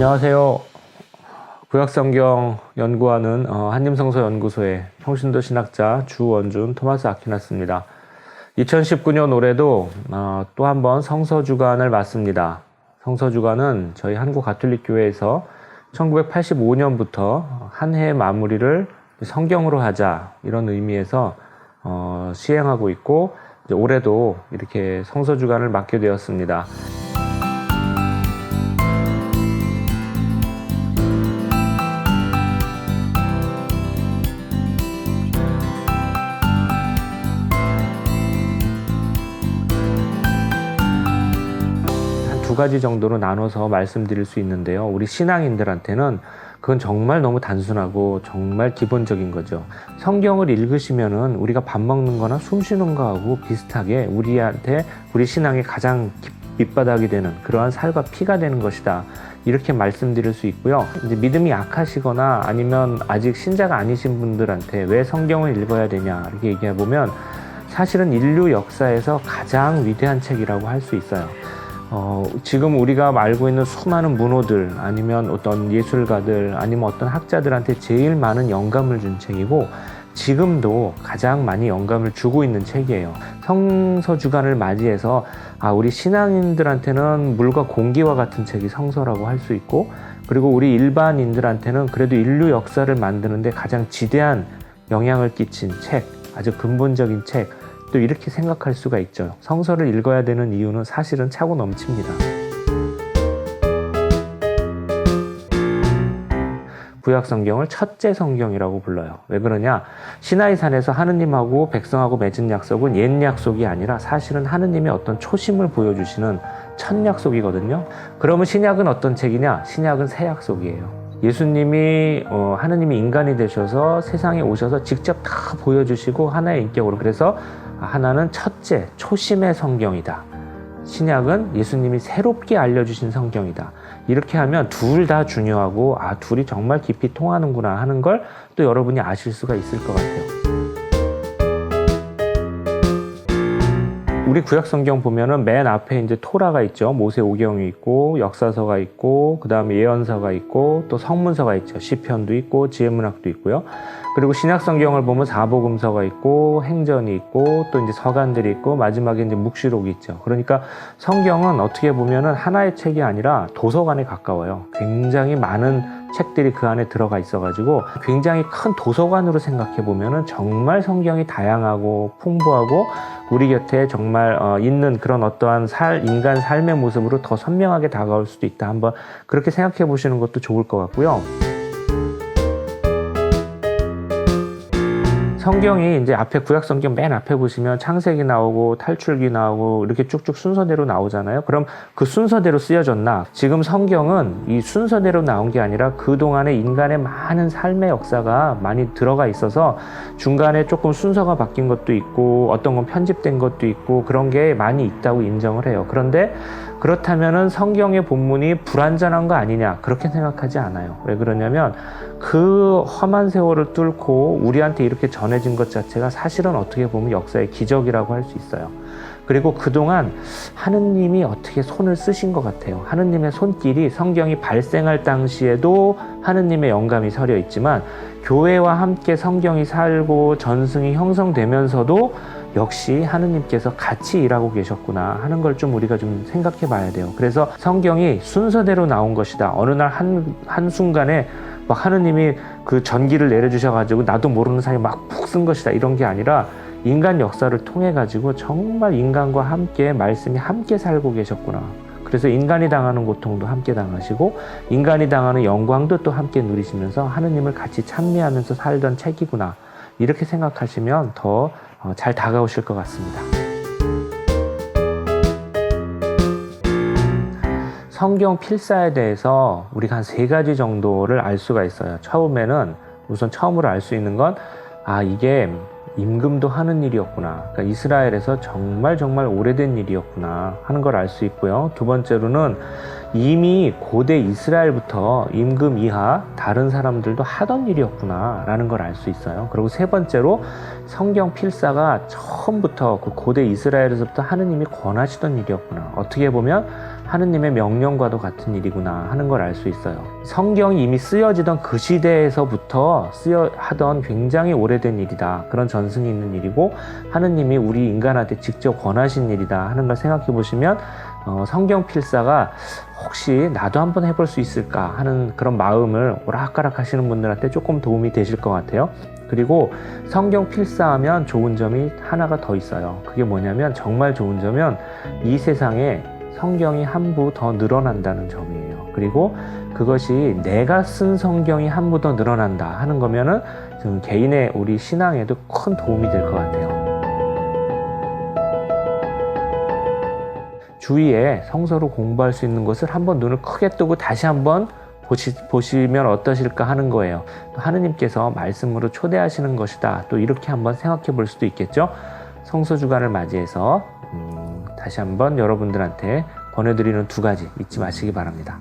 안녕하세요. 구약성경 연구하는 한림성서연구소의 평신도 신학자 주원준 토마스 아퀴나스입니다. 2019년 올해도 또 한 번 성서주간을 맞습니다. 성서주간은 저희 한국가톨릭교회에서 1985년부터 한 해 마무리를 성경으로 하자 이런 의미에서 시행하고 있고 이제 올해도 이렇게 성서주간을 맡게 되었습니다. 두 가지 정도로 나눠서 말씀드릴 수 있는데요. 우리 신앙인들한테는 그건 정말 너무 단순하고 정말 기본적인 거죠. 성경을 읽으시면은 우리가 밥 먹는 거나 숨 쉬는 거하고 비슷하게 우리 신앙의 가장 밑바닥이 되는 그러한 살과 피가 되는 것이다. 이렇게 말씀드릴 수 있고요. 이제 믿음이 약하시거나 아니면 아직 신자가 아니신 분들한테 왜 성경을 읽어야 되냐 이렇게 얘기해 보면 사실은 인류 역사에서 가장 위대한 책이라고 할 수 있어요. 지금 우리가 알고 있는 수많은 문호들 아니면 어떤 예술가들 아니면 어떤 학자들한테 제일 많은 영감을 준 책이고 지금도 가장 많이 영감을 주고 있는 책이에요. 성서주간을 맞이해서 우리 신앙인들한테는 물과 공기와 같은 책이 성서라고 할 수 있고 그리고 우리 일반인들한테는 그래도 인류 역사를 만드는데 가장 지대한 영향을 끼친 책, 아주 근본적인 책 또 이렇게 생각할 수가 있죠. 성서를 읽어야 되는 이유는 사실은 차고 넘칩니다. 구약 성경을 첫째 성경이라고 불러요. 왜 그러냐? 시나이산에서 하느님하고 백성하고 맺은 약속은 옛 약속이 아니라 사실은 하느님의 어떤 초심을 보여주시는 첫 약속이거든요. 그러면 신약은 어떤 책이냐? 신약은 새 약속이에요. 예수님이 하느님이 인간이 되셔서 세상에 오셔서 직접 다 보여주시고 하나의 인격으로 그래서 하나는 첫째 초심의 성경이다. 신약은 예수님이 새롭게 알려주신 성경이다. 이렇게 하면 둘 다 중요하고 둘이 정말 깊이 통하는구나 하는 걸 또 여러분이 아실 수가 있을 것 같아요. 우리 구약 성경 보면은 맨 앞에 이제 토라가 있죠. 모세오경이 있고 역사서가 있고 그 다음에 예언서가 있고 또 성문서가 있죠. 시편도 있고 지혜문학도 있고요. 그리고 신약 성경을 보면 사복음서가 있고 행전이 있고 또 이제 서간들이 있고 마지막에 이제 묵시록이 있죠. 그러니까 성경은 어떻게 보면은 하나의 책이 아니라 도서관에 가까워요. 굉장히 많은 책들이 그 안에 들어가 있어가지고 굉장히 큰 도서관으로 생각해 보면은 정말 성경이 다양하고 풍부하고 우리 곁에 정말 있는 그런 어떠한 인간 삶의 모습으로 더 선명하게 다가올 수도 있다. 한번 그렇게 생각해 보시는 것도 좋을 것 같고요. 성경이 이제 앞에 구약 성경 맨 앞에 보시면 창세기 나오고 탈출기 나오고 이렇게 쭉쭉 순서대로 나오잖아요. 그럼 그 순서대로 쓰여졌나? 지금 성경은 이 순서대로 나온 게 아니라 그동안에 인간의 많은 삶의 역사가 많이 들어가 있어서 중간에 조금 순서가 바뀐 것도 있고 어떤 건 편집된 것도 있고 그런 게 많이 있다고 인정을 해요. 그런데 그렇다면은 성경의 본문이 불완전한 거 아니냐? 그렇게 생각하지 않아요. 왜 그러냐면 그 험한 세월을 뚫고 우리한테 이렇게 전해진 것 자체가 사실은 어떻게 보면 역사의 기적이라고 할 수 있어요. 그리고 그동안 하느님이 어떻게 손을 쓰신 것 같아요. 하느님의 손길이 성경이 발생할 당시에도 하느님의 영감이 서려 있지만 교회와 함께 성경이 살고 전승이 형성되면서도 역시 하느님께서 같이 일하고 계셨구나 하는 걸 좀 우리가 좀 생각해 봐야 돼요. 그래서 성경이 순서대로 나온 것이다. 어느 날 한순간에 막 하느님이 그 전기를 내려주셔가지고 나도 모르는 사이에 막 푹 쓴 것이다. 이런 게 아니라 인간 역사를 통해가지고 정말 인간과 함께 말씀이 함께 살고 계셨구나. 그래서 인간이 당하는 고통도 함께 당하시고 인간이 당하는 영광도 또 함께 누리시면서 하느님을 같이 찬미하면서 살던 책이구나. 이렇게 생각하시면 더 잘 다가오실 것 같습니다. 성경 필사에 대해서 우리가 한 3가지 정도를 알 수가 있어요. 처음으로 알 수 있는 건 이게 임금도 하는 일이었구나. 그러니까 이스라엘에서 정말 오래된 일이었구나 하는 걸 알 수 있고요. 두 번째로는 이미 고대 이스라엘부터 임금 이하 다른 사람들도 하던 일이었구나 라는 걸 알 수 있어요. 그리고 세 번째로 성경 필사가 처음부터 그 고대 이스라엘에서부터 하느님이 권하시던 일이었구나. 어떻게 보면 하느님의 명령과도 같은 일이구나 하는 걸 알 수 있어요. 성경이 이미 쓰여지던 그 시대에서부터 하던 굉장히 오래된 일이다. 그런 전승이 있는 일이고 하느님이 우리 인간한테 직접 권하신 일이다 하는 걸 생각해 보시면 성경 필사가 혹시 나도 한번 해볼 수 있을까 하는 그런 마음을 오락가락 하시는 분들한테 조금 도움이 되실 것 같아요. 그리고 성경 필사하면 좋은 점이 하나가 더 있어요. 그게 뭐냐면 정말 좋은 점은 이 세상에 성경이 한 부 더 늘어난다는 점이에요. 그리고 그것이 내가 쓴 성경이 한 부 더 늘어난다 하는 거면은 좀 개인의 우리 신앙에도 큰 도움이 될 것 같아요. 주위에 성서로 공부할 수 있는 것을 한번 눈을 크게 뜨고 다시 한번 보시면 어떠실까 하는 거예요. 하느님께서 말씀으로 초대하시는 것이다. 또 이렇게 한번 생각해 볼 수도 있겠죠. 성서주간을 맞이해서 다시 한번 여러분들한테 권해드리는 두 가지 잊지 마시기 바랍니다.